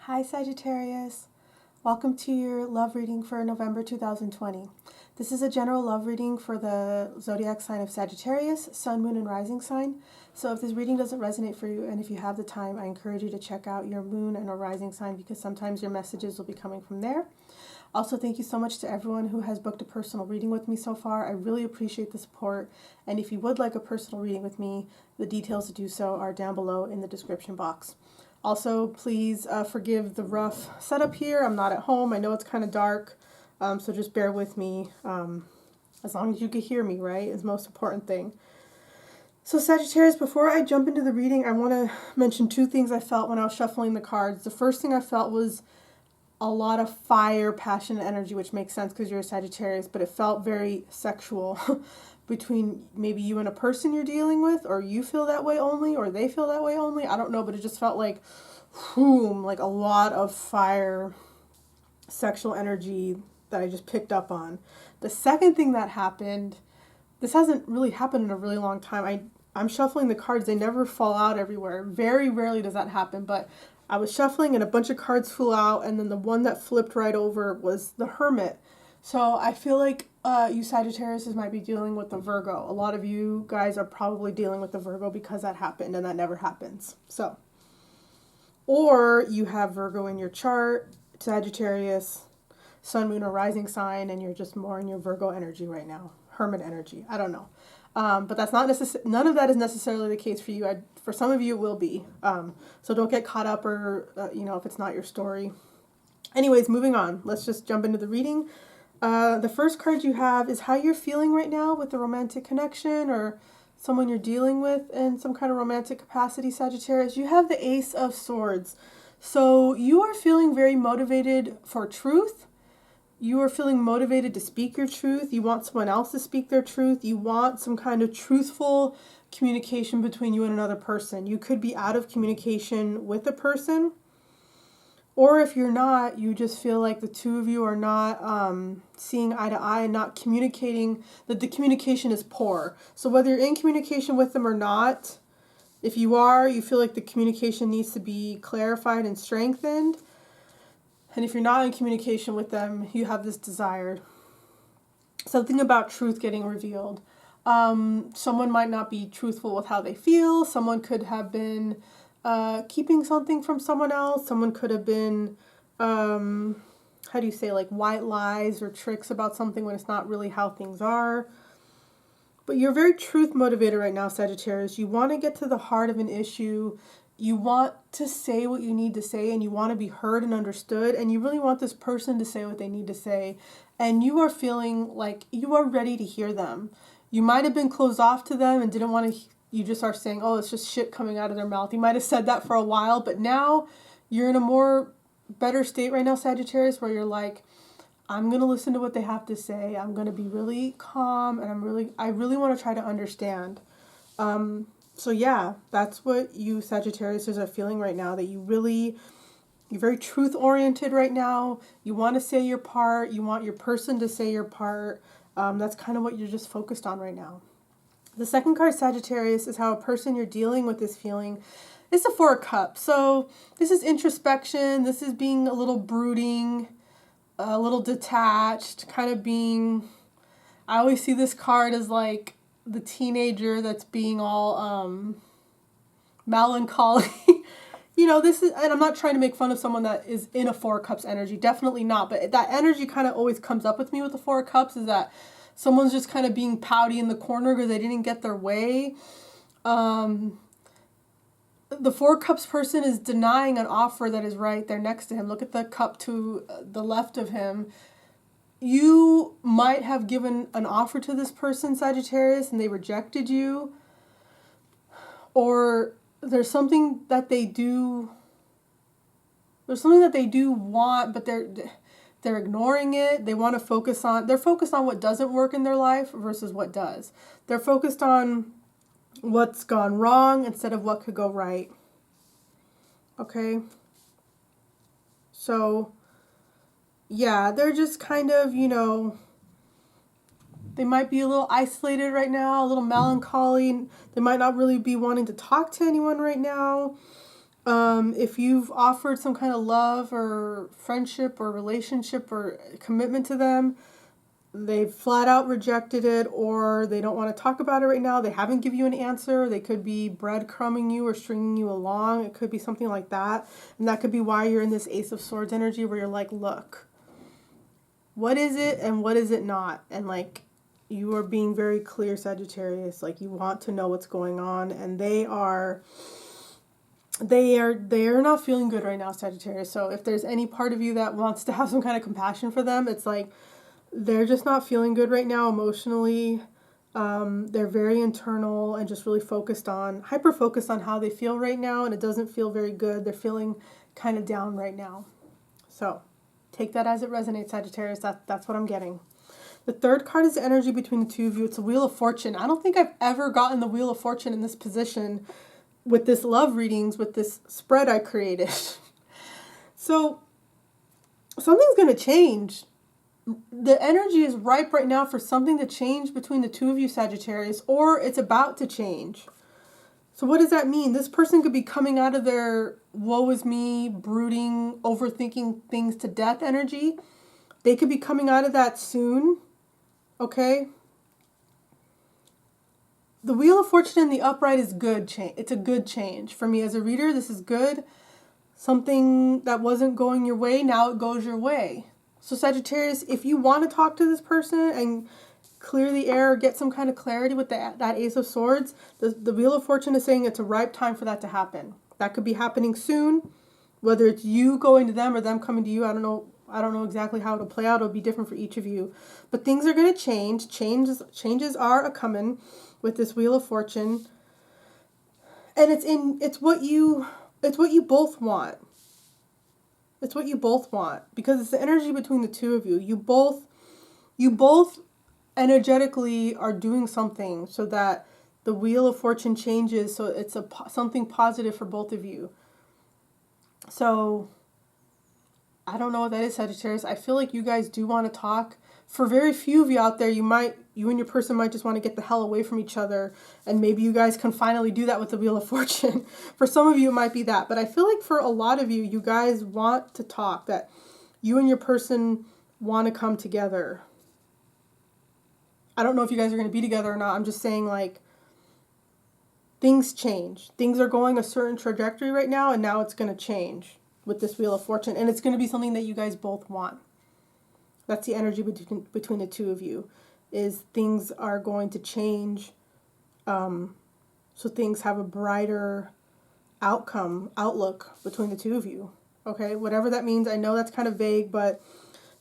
Hi Sagittarius, welcome to your love reading for November 2020. This is a general love reading for the zodiac sign of Sagittarius, sun, moon, and rising sign. So if this reading doesn't resonate for you and if you have the time, I encourage you to check out your moon and a rising sign because sometimes your messages will be coming from there. Also, thank you so much to everyone who has booked a personal reading with me so far. I really appreciate the support. And if you would like a personal reading with me, the details to do so are down below in the description box. Also, please forgive the rough setup here. I'm not at home. I know it's kind of dark, so just bear with me. As long as you can hear me, right, is the most important thing. So Sagittarius, before I jump into the reading, I want to mention two things I felt when I was shuffling the cards. The first thing I felt was a lot of fire, passion, and energy, which makes sense because you're a Sagittarius, but it felt very sexual between maybe you and a person you're dealing with, or you feel that way only, or they feel that way only. I don't know, but it just felt like, boom, like a lot of fire, sexual energy that I just picked up on. The second thing that happened, this hasn't really happened in a really long time. I'm shuffling the cards. They never fall out everywhere. Very rarely does that happen, but I was shuffling and a bunch of cards flew out, and then the one that flipped right over was the Hermit. So I feel like you Sagittarius might be dealing with the Virgo. A lot of you guys are probably dealing with the Virgo because that happened, and that never happens. So, or you have Virgo in your chart, Sagittarius, sun, moon, or rising sign, and you're just more in your Virgo energy right now, Hermit energy. I don't know. But that's not none of that is necessarily the case for you. For some of you, it will be. So don't get caught up or, if it's not your story. Anyways, moving on. Let's just jump into the reading. The first card you have is how you're feeling right now with the romantic connection or someone you're dealing with in some kind of romantic capacity, Sagittarius. You have the Ace of Swords. So you are feeling very motivated for truth. You are feeling motivated to speak your truth. You want someone else to speak their truth. You want some kind of truthful communication between you and another person. You could be out of communication with a person. Or if you're not, you just feel like the two of you are not seeing eye to eye and not communicating, that the communication is poor. So whether you're in communication with them or not, if you are, you feel like the communication needs to be clarified and strengthened. And if you're not in communication with them, you have this desire. Something about truth getting revealed. Someone might not be truthful with how they feel. Someone could have been keeping something from someone else. Someone could have been, like white lies or tricks about something when it's not really how things are. But you're very truth motivated right now, Sagittarius. You want to get to the heart of an issue. You want to say what you need to say, and you want to be heard and understood, and you really want this person to say what they need to say, and you are feeling like you are ready to hear them. You might have been closed off to them and didn't want to, you just are saying, oh, it's just shit coming out of their mouth. You might have said that for a while, but now you're in a more better state right now, Sagittarius, where you're like, I'm going to listen to what they have to say. I'm going to be really calm, and I really want to try to understand. So yeah, that's what you Sagittarius are feeling right now, that you're very truth oriented right now. You want to say your part. You want your person to say your part. That's kind of what you're just focused on right now. The second card, Sagittarius, is how a person you're dealing with is feeling. It's the Four of Cups. So this is introspection. This is being a little brooding, a little detached, kind of being, I always see this card as like the teenager that's being all melancholy. This is, and I'm not trying to make fun of someone that is in a Four of Cups energy, definitely not, but that energy kind of always comes up with me with the Four of Cups, is that someone's just kind of being pouty in the corner because they didn't get their way. The Four of Cups person is denying an offer that is right there next to him. Look at the cup to the left of him. You might have given an offer to this person, Sagittarius, and they rejected you. Or there's something that they do want, but they're ignoring it. They're focused on what doesn't work in their life versus what does. They're focused on what's gone wrong instead of what could go right. Okay? So yeah, they're just kind of, they might be a little isolated right now, a little melancholy. They might not really be wanting to talk to anyone right now. If you've offered some kind of love or friendship or relationship or commitment to them, they've flat out rejected it, or they don't want to talk about it right now. They haven't given you an answer. They could be breadcrumbing you or stringing you along. It could be something like that. And that could be why you're in this Ace of Swords energy where you're like, look, what is it and what is it not? And like, you are being very clear, Sagittarius. Like, you want to know what's going on, and they are not feeling good right now, Sagittarius. So if there's any part of you that wants to have some kind of compassion for them, it's like they're just not feeling good right now emotionally. They're very internal and just really hyper focused on how they feel right now, and it doesn't feel very good. They're feeling kind of down right now. So take that as it resonates, Sagittarius. That's what I'm getting. The third card is the energy between the two of you. It's a Wheel of Fortune. I don't think I've ever gotten the Wheel of Fortune in this position with this love readings, with this spread I created. So something's going to change. The energy is ripe right now for something to change between the two of you, Sagittarius, or it's about to change. So what does that mean? This person could be coming out of their woe is me, brooding, overthinking things to death energy. They could be coming out of that soon. Okay? The Wheel of Fortune in the upright is good. It's a good change. For me as a reader, this is good. Something that wasn't going your way, now it goes your way. So Sagittarius, if you want to talk to this person and clear the air or get some kind of clarity with that Ace of Swords, the Wheel of Fortune is saying it's a ripe time for that to happen. That could be happening soon, whether it's you going to them or them coming to you. I don't know exactly how it'll play out. It'll be different for each of you. But things are going to change. Changes are a-coming with this Wheel of Fortune. And it's what you both want. It's what you both want, because it's the energy between the two of you. You both energetically are doing something so that the Wheel of Fortune changes, so it's something positive for both of you. So I don't know what that is, Sagittarius. I feel like you guys do want to talk. For very few of you out there, you and your person might just want to get the hell away from each other, and maybe you guys can finally do that with the Wheel of Fortune. For some of you, it might be that, but I feel like for a lot of you, you guys want to talk, that you and your person want to come together. I don't know if you guys are going to be together or not. I'm just saying, like, things change. Things are going a certain trajectory right now, and now it's going to change with this Wheel of Fortune, and it's going to be something that you guys both want. That's the energy between the two of you, is things are going to change, so things have a brighter outlook between the two of you. Okay, whatever that means. I know that's kind of vague, but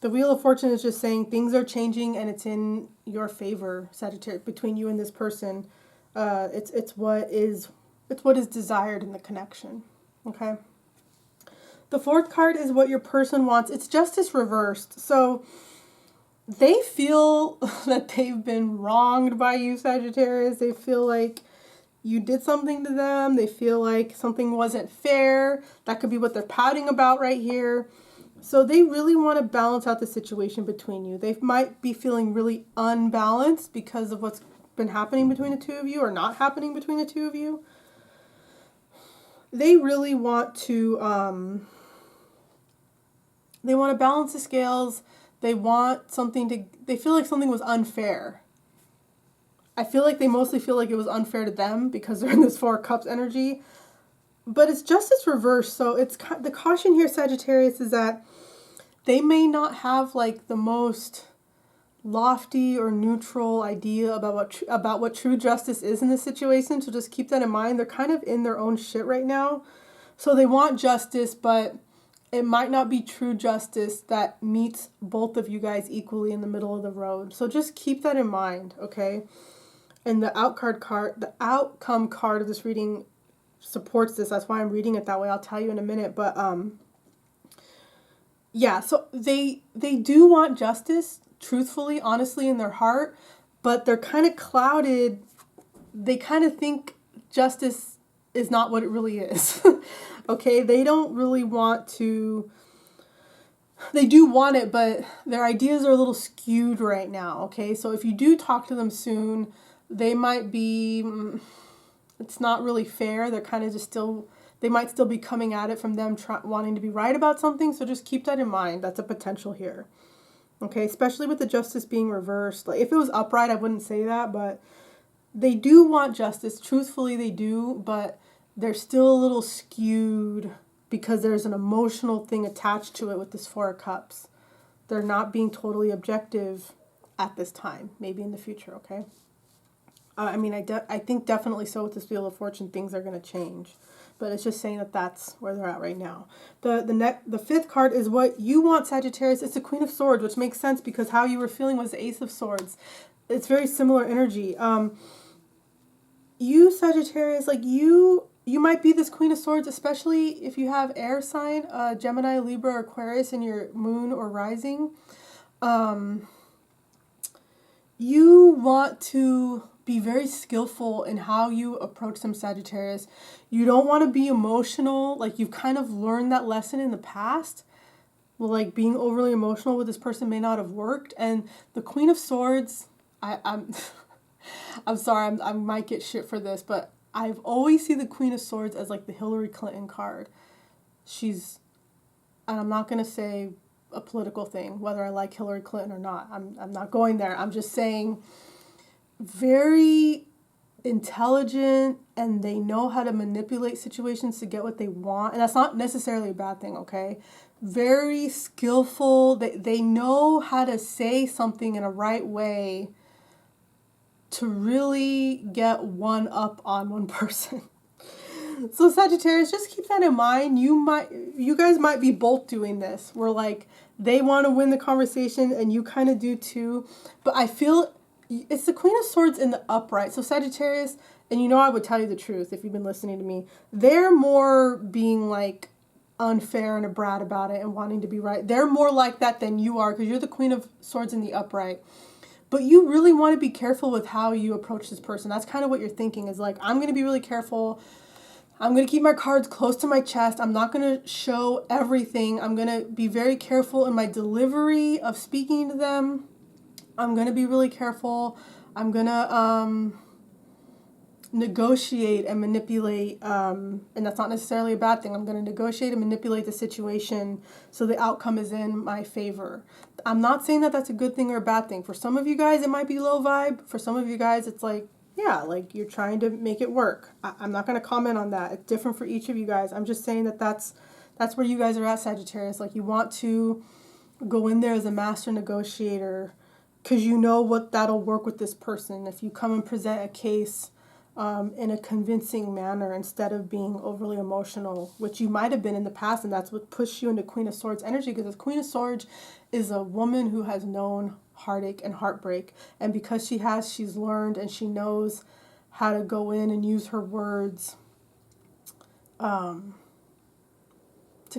the Wheel of Fortune is just saying things are changing and it's in your favor, Sagittarius, between you and this person. It's what is desired in the connection. Okay. The fourth card is what your person wants. It's Justice reversed. So they feel that they've been wronged by you, Sagittarius. They feel like you did something to them. They feel like something wasn't fair. That could be what they're pouting about right here. So they really want to balance out the situation between you. They might be feeling really unbalanced because of what's been happening between the two of you or not happening between the two of you. They really want to balance the scales. They want they feel like something was unfair. I feel like they mostly feel like it was unfair to them because they're in this Four of Cups energy. But it's Justice reversed, so it's the caution here, Sagittarius, is that they may not have like the most lofty or neutral idea about what true justice is in this situation, so just keep that in mind. They're kind of in their own shit right now. So they want justice, but it might not be true justice that meets both of you guys equally in the middle of the road. So just keep that in mind, okay? And the outcome card of this reading supports this. That's why I'm reading it that way. I'll tell you in a minute. But yeah, so they do want justice, truthfully, honestly, in their heart, but they're kind of clouded. They kind of think justice is not what it really is. Okay, they don't really want to. They do want it, but their ideas are a little skewed right now. Okay, so if you do talk to them soon, they might be. It's not really fair. They're kind of just still they might still be coming at it from them wanting to be right about something. So just keep that in mind. That's a potential here. Okay, especially with the justice being reversed. Like if it was upright, I wouldn't say that, but they do want justice. Truthfully, they do, but they're still a little skewed because there's an emotional thing attached to it with this Four of Cups. They're not being totally objective at this time. Maybe in the future, okay? I mean, I think definitely so with this Wheel of Fortune, things are going to change. But it's just saying that that's where they're at right now. The fifth card is what you want, Sagittarius. It's the Queen of Swords, which makes sense because how you were feeling was the Ace of Swords. It's very similar energy. You, Sagittarius, like you might be this Queen of Swords, especially if you have air sign, Gemini, Libra, or Aquarius in your moon or rising. You want to be very skillful in how you approach them, Sagittarius. You don't want to be emotional. Like you've kind of learned that lesson in the past. Well, like being overly emotional with this person may not have worked. And the Queen of Swords, I'm sorry, I might get shit for this, but I've always seen the Queen of Swords as like the Hillary Clinton card. And I'm not going to say a political thing, whether I like Hillary Clinton or not. I'm not going there. I'm just saying very intelligent, and they know how to manipulate situations to get what they want. And that's not necessarily a bad thing, okay? Very skillful. They know how to say something in a right way to really get one up on one person. So Sagittarius, just keep that in mind. You guys might be both doing this, where like they want to win the conversation and you kind of do too. But I feel it's the Queen of Swords in the upright. So Sagittarius, and you know I would tell you the truth if you've been listening to me, they're more being like unfair and a brat about it and wanting to be right. They're more like that than you are because you're the Queen of Swords in the upright. But you really want to be careful with how you approach this person. That's kind of what you're thinking is like, I'm going to be really careful. I'm going to keep my cards close to my chest. I'm not going to show everything. I'm going to be very careful in my delivery of speaking to them. I'm going to be really careful. I'm going to negotiate and manipulate. And that's not necessarily a bad thing. I'm going to negotiate and manipulate the situation so the outcome is in my favor. I'm not saying that that's a good thing or a bad thing. For some of you guys, it might be low vibe. For some of you guys, it's like, yeah, like you're trying to make it work. I'm not going to comment on that. It's different for each of you guys. I'm just saying that that's where you guys are at, Sagittarius. Like you want to go in there as a master negotiator because you know what that'll work with this person. If you come and present a case in a convincing manner instead of being overly emotional, which you might have been in the past, and that's what pushed you into Queen of Swords energy, because the Queen of Swords is a woman who has known heartache and heartbreak, and because she's learned and she knows how to go in and use her words to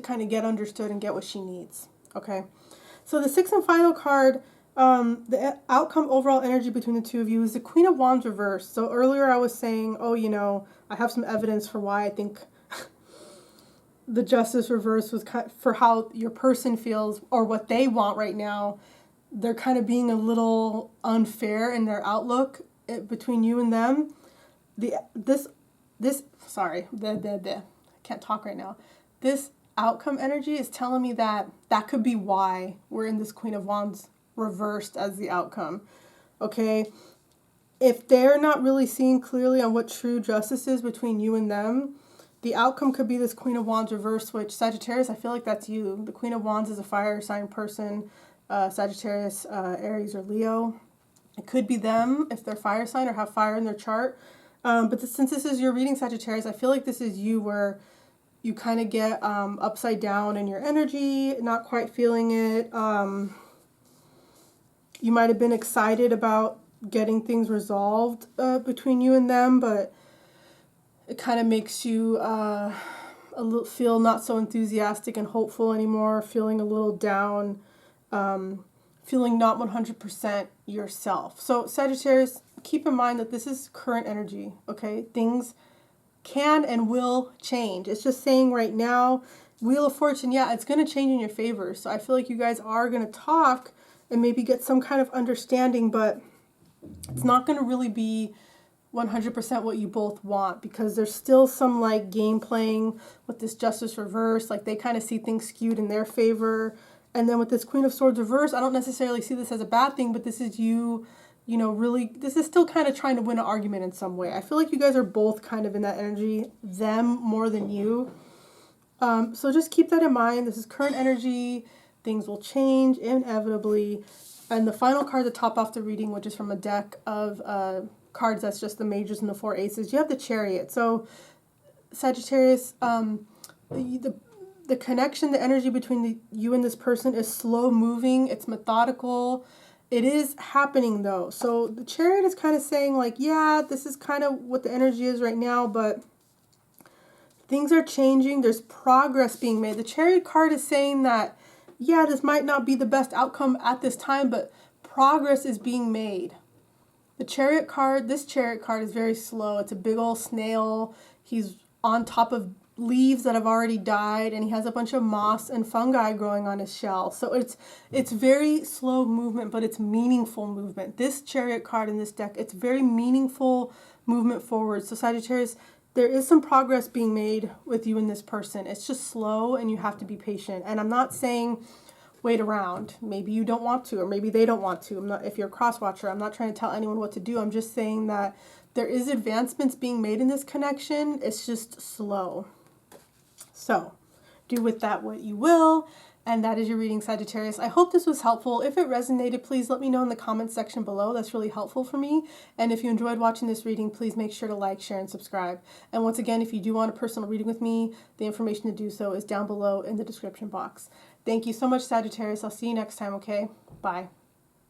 kind of get understood and get what she needs. Okay, so the sixth and final card, the outcome overall energy between the two of you is the Queen of Wands reversed. So earlier I was saying, oh, you know, I have some evidence for why I think the Justice reverse was for how your person feels or what they want right now. They're kind of being a little unfair in their outlook between you and them. I can't talk right now. This outcome energy is telling me that could be why we're in this Queen of Wands reversed as the outcome. Okay, if they're not really seeing clearly on what true justice is between you and them, the outcome could be this Queen of Wands reversed, which Sagittarius, I feel like that's you. The Queen of Wands is a fire sign person. Sagittarius, Aries, or Leo. It could be them if they're fire sign or have fire in their chart. Since this is your reading, Sagittarius, I feel like this is you where you kind of get upside down in your energy, not quite feeling it. You might have been excited about getting things resolved between you and them, but it kind of makes you feel not so enthusiastic and hopeful anymore, feeling a little down. Feeling not 100% yourself. So Sagittarius, keep in mind that this is current energy, okay? Things can and will change. It's just saying right now, Wheel of Fortune, yeah, it's going to change in your favor. So I feel like you guys are going to talk and maybe get some kind of understanding, but it's not going to really be 100% what you both want, because there's still some like game playing with this Justice reverse. Like they kind of see things skewed in their favor. And then with this Queen of Swords reverse, I don't necessarily see this as a bad thing, but this is you, you know, really, this is still kind of trying to win an argument in some way. I feel like you guys are both kind of in that energy, them more than you. So just keep that in mind. This is current energy. Things will change inevitably. And the final card to top off the reading, which is from a deck of cards that's just the majors and the four aces, you have the Chariot. So Sagittarius, the connection, the energy between you and this person is slow moving. It's methodical. It is happening though. So the Chariot is kind of saying like, yeah, this is kind of what the energy is right now, but things are changing. There's progress being made. The Chariot card is saying that, yeah, this might not be the best outcome at this time, but progress is being made. The Chariot card, this Chariot card is very slow. It's a big old snail. He's on top of leaves that have already died, and he has a bunch of moss and fungi growing on his shell. So it's very slow movement, but it's meaningful movement. This Chariot card in this deck, it's very meaningful movement forward. So Sagittarius, there is some progress being made with you and this person. It's just slow and you have to be patient. And I'm not saying wait around. Maybe you don't want to, or maybe they don't want to. I'm not, if you're a cross-watcher, I'm not trying to tell anyone what to do. I'm just saying that there is advancements being made in this connection. It's just slow. So do with that what you will. And that is your reading, Sagittarius. I hope this was helpful. If it resonated, please let me know in the comments section below. That's really helpful for me. And if you enjoyed watching this reading, please make sure to like, share, and subscribe. And once again, if you do want a personal reading with me, the information to do so is down below in the description box. Thank you so much, Sagittarius. I'll see you next time, okay? Bye.